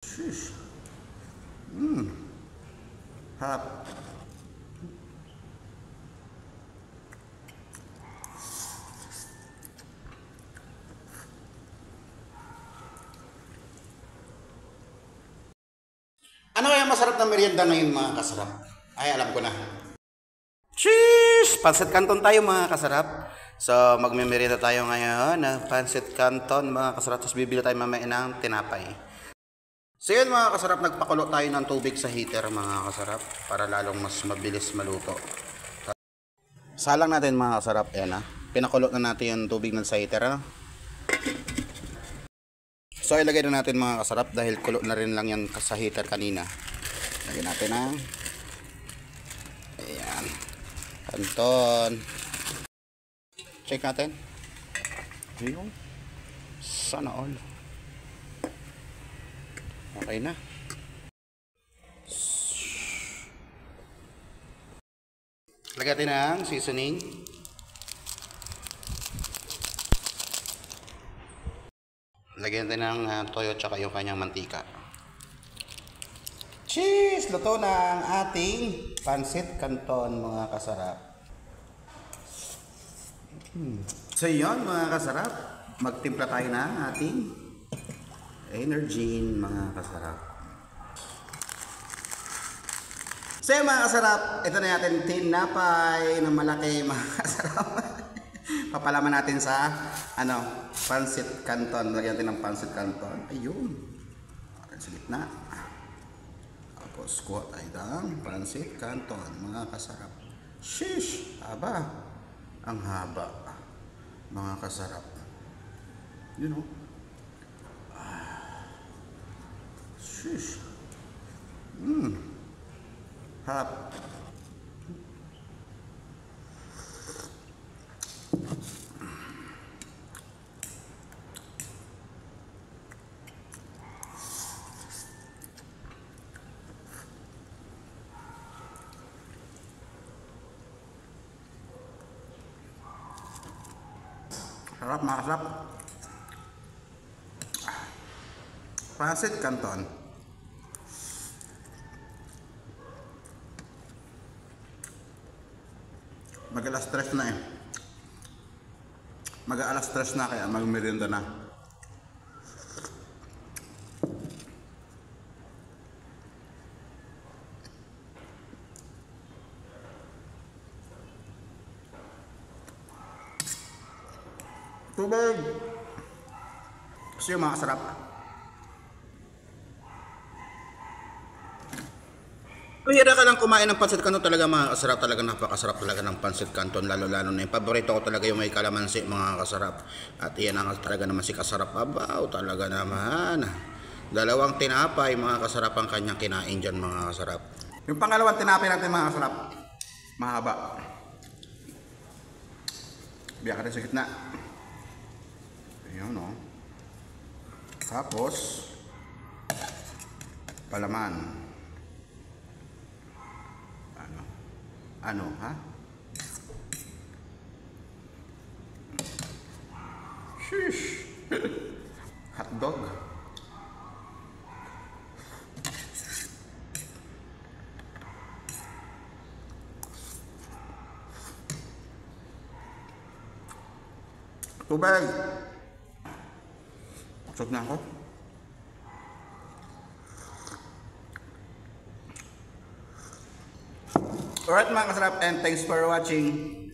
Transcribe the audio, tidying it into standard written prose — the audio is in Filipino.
Sheesh. Harap. Ano kaya masarap na merienda ngayon mga kasarap? Ay, alam ko na. Cheese! Pancit Canton tayo mga kasarap. So, magme-merienda tayo ngayon na Pancit Canton mga kasarap. Tapos bibili tayo mamaya ng tinapay. So yun mga kasarap, nagpakulo tayo ng tubig sa heater mga kasarap para lalong mas mabilis maluto. Salang natin mga kasarap, yan ha. Pinakulo na natin yung tubig ng sa heater ha. So ilagay na natin mga kasarap dahil kulo na rin lang yan sa heater kanina. Lagyan natin ng ayan, Canton. Check natin. Ayun. Sana all. Okay na. Lagyan natin ng seasoning. Lagyan natin ng toyo tsaka yung kanyang mantika. Cheese! Luto na ang ating Pancit Canton mga kasarap. So yun mga kasarap, magtimpla tayo ng ating Energin mga kasarap. So yun mga kasarap, ito na natin tinapay na malaki mga kasarap. Papalaman natin sa Pancit Canton. Lagyan natin ng Pancit Canton. Ayun. Sa gitna. Tapos kuha tayo ng Pancit Canton mga kasarap. Sheesh! Haba. Ang haba. Mga kasarap. Yun o. Sheesh. Harap. Sarap mga kasarap. Pancit Canton. Mag-alas 3 na eh. Mag-alas 3 na kaya mag-merienda na. Tubig! Kasi yung mga kasarap. Pahira ka lang kumain ng Pancit Canton, talaga mga kasarap, talaga napakasarap talaga ng Pancit Canton, lalo na yung paborito ko talaga yung may kalamansi mga kasarap. At iyan ang talaga naman si kasarap, abaw talaga naman. Dalawang tinapay mga kasarap ang kanyang kinain dyan mga kasarap. Yung pangalawang tinapay natin mga kasarap, mahaba. Biyak ka rin sa gitna. Ayan o. Tapos palaman. Ano ha? Sheesh! Hotdog. Tubig! Busog na ako. Alright mga kasarap, and thanks for watching.